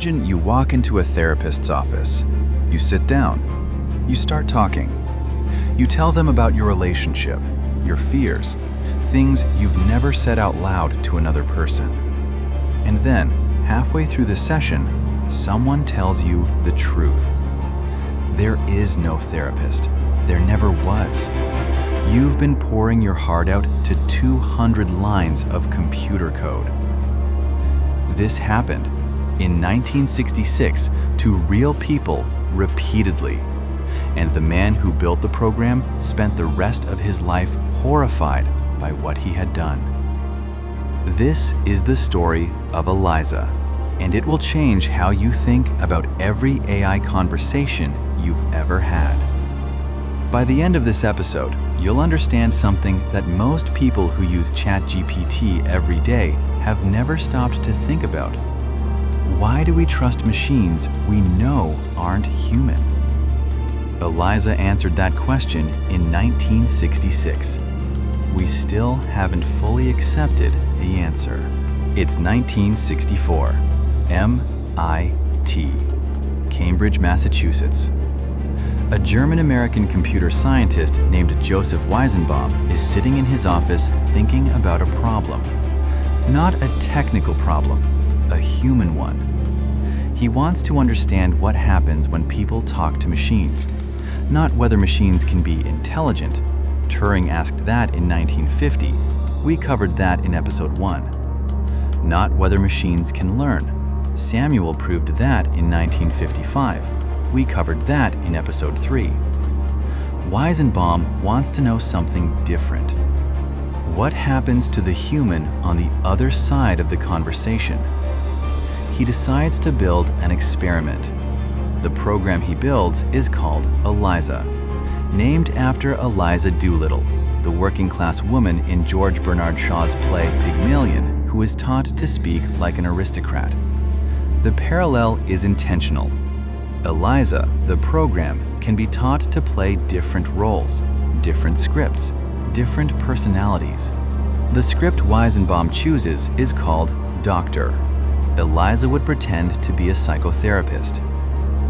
Imagine you walk into a therapist's office. You sit down. You start talking. You tell them about your relationship, your fears, things you've never said out loud to another person. And then, halfway through the session, someone tells you the truth. There is no therapist. There never was. You've been pouring your heart out to 200 lines of computer code. This happened in 1966 to real people repeatedly, and the man who built the program spent the rest of his life horrified by what he had done. This is the story of ELIZA, and it will change how you think about every AI conversation you've ever had. By the end of this episode, you'll understand something that most people who use ChatGPT every day have never stopped to think about. Why do we trust machines we know aren't human? ELIZA answered that question in 1966. We still haven't fully accepted the answer. It's 1964. MIT, Cambridge, Massachusetts. A German-American computer scientist named Joseph Weizenbaum is sitting in his office thinking about a problem. Not a technical problem, a human one. He wants to understand what happens when people talk to machines, not whether machines can be intelligent. Turing asked that in 1950. We covered that in episode 1. Not whether machines can learn. Samuel proved that in 1955. We covered that in episode 3. Weizenbaum wants to know something different. What happens to the human on the other side of the conversation? He decides to build an experiment. The program he builds is called ELIZA, named after Eliza Doolittle, the working-class woman in George Bernard Shaw's play Pygmalion, who is taught to speak like an aristocrat. The parallel is intentional. ELIZA, the program, can be taught to play different roles, different scripts, different personalities. The script Weizenbaum chooses is called Doctor. ELIZA would pretend to be a psychotherapist.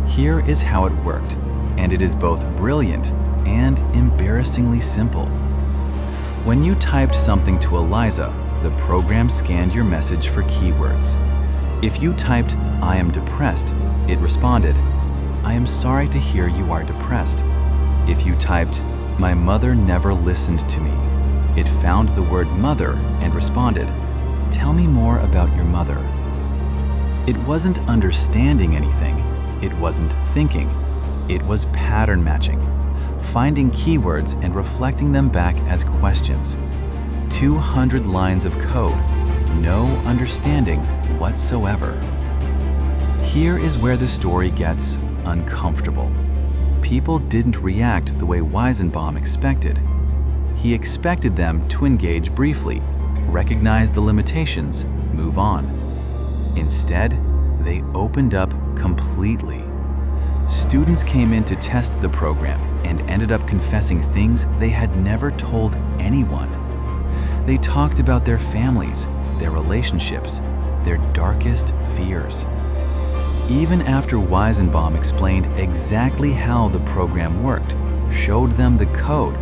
Here is how it worked, and it is both brilliant and embarrassingly simple. When you typed something to ELIZA, the program scanned your message for keywords. If you typed, "I am depressed," it responded, "I am sorry to hear you are depressed." If you typed, "My mother never listened to me," it found the word mother and responded, "Tell me more about your mother." It wasn't understanding anything. It wasn't thinking. It was pattern matching, finding keywords and reflecting them back as questions. 200 lines of code, no understanding whatsoever. Here is where the story gets uncomfortable. People didn't react the way Weizenbaum expected. He expected them to engage briefly, recognize the limitations, move on. Instead, they opened up completely. Students came in to test the program and ended up confessing things they had never told anyone. They talked about their families, their relationships, their darkest fears. Even after Weizenbaum explained exactly how the program worked, showed them the code,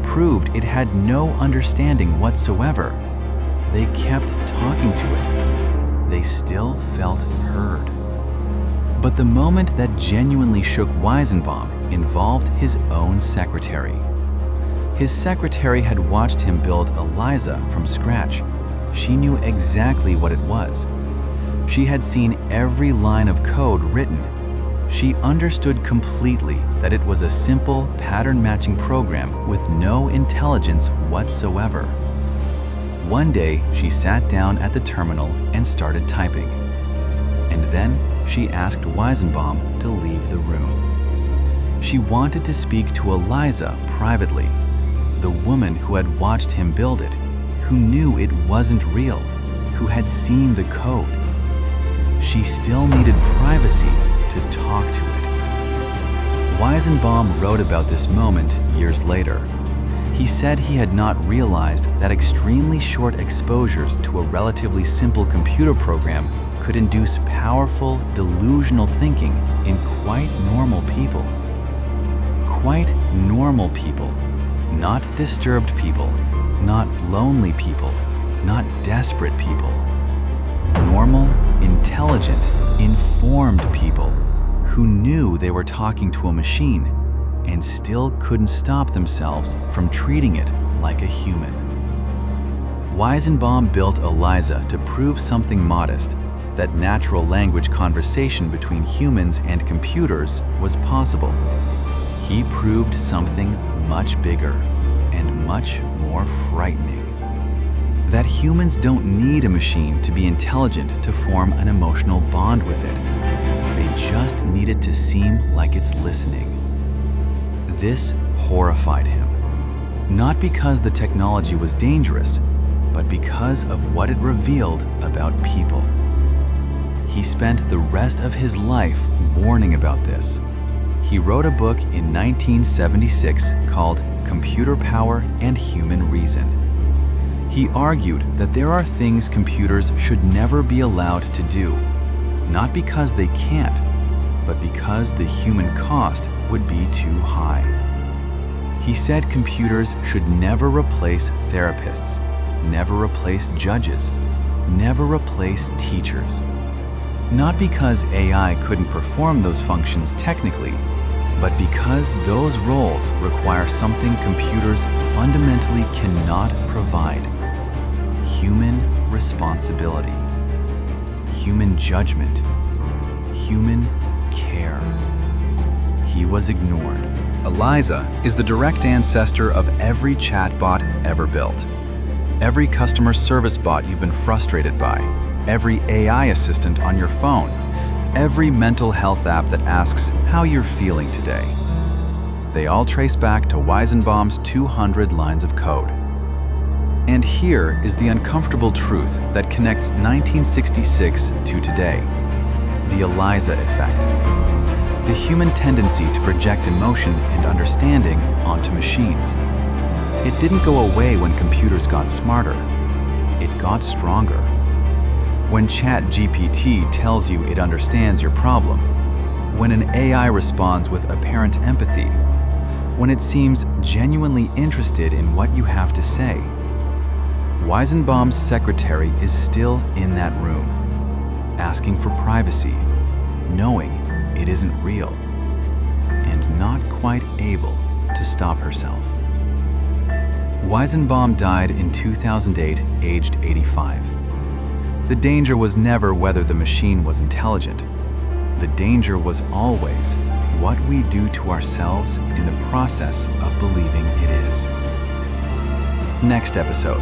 proved it had no understanding whatsoever, they kept talking to it. They still felt heard. But the moment that genuinely shook Weizenbaum involved his own secretary. His secretary had watched him build ELIZA from scratch. She knew exactly what it was. She had seen every line of code written. She understood completely that it was a simple pattern-matching program with no intelligence whatsoever. One day, she sat down at the terminal and started typing. And then she asked Weizenbaum to leave the room. She wanted to speak to ELIZA privately, the woman who had watched him build it, who knew it wasn't real, who had seen the code. She still needed privacy to talk to it. Weizenbaum wrote about this moment years later. He said he had not realized that extremely short exposures to a relatively simple computer program could induce powerful, delusional thinking in quite normal people. Quite normal people, not disturbed people, not lonely people, not desperate people. Normal, intelligent, informed people who knew they were talking to a machine and still couldn't stop themselves from treating it like a human. Weizenbaum built ELIZA to prove something modest, that natural language conversation between humans and computers was possible. He proved something much bigger and much more frightening. That humans don't need a machine to be intelligent to form an emotional bond with it. They just need it to seem like it's listening. This horrified him, not because the technology was dangerous, but because of what it revealed about people. He spent the rest of his life warning about this. He wrote a book in 1976 called Computer Power and Human Reason. He argued that there are things computers should never be allowed to do, not because they can't, but because the human cost would be too high. He said computers should never replace therapists, never replace judges, never replace teachers. Not because AI couldn't perform those functions technically, but because those roles require something computers fundamentally cannot provide: human responsibility, human judgment, human care. He was ignored. ELIZA is the direct ancestor of every chatbot ever built. Every customer service bot you've been frustrated by, every AI assistant on your phone, every mental health app that asks how you're feeling today. They all trace back to Weizenbaum's 200 lines of code. And here is the uncomfortable truth that connects 1966 to today: the ELIZA effect. The human tendency to project emotion and understanding onto machines. It didn't go away when computers got smarter. It got stronger. When ChatGPT tells you it understands your problem, when an AI responds with apparent empathy, when it seems genuinely interested in what you have to say, Weizenbaum's secretary is still in that room, asking for privacy, knowing it isn't real, and not quite able to stop herself. Weizenbaum died in 2008, aged 85. The danger was never whether the machine was intelligent. The danger was always what we do to ourselves in the process of believing it is. Next episode.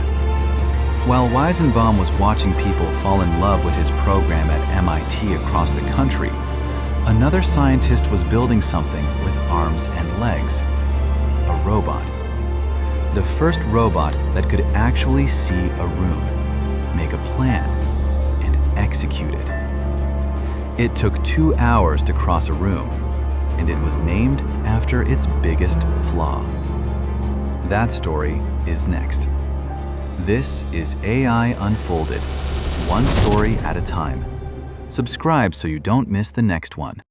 While Weizenbaum was watching people fall in love with his program at MIT across the country, another scientist was building something with arms and legs: a robot. The first robot that could actually see a room, make a plan, and execute it. It took 2 hours to cross a room, and it was named after its biggest flaw. That story is next. This is AI Unfolded, one story at a time. Subscribe so you don't miss the next one.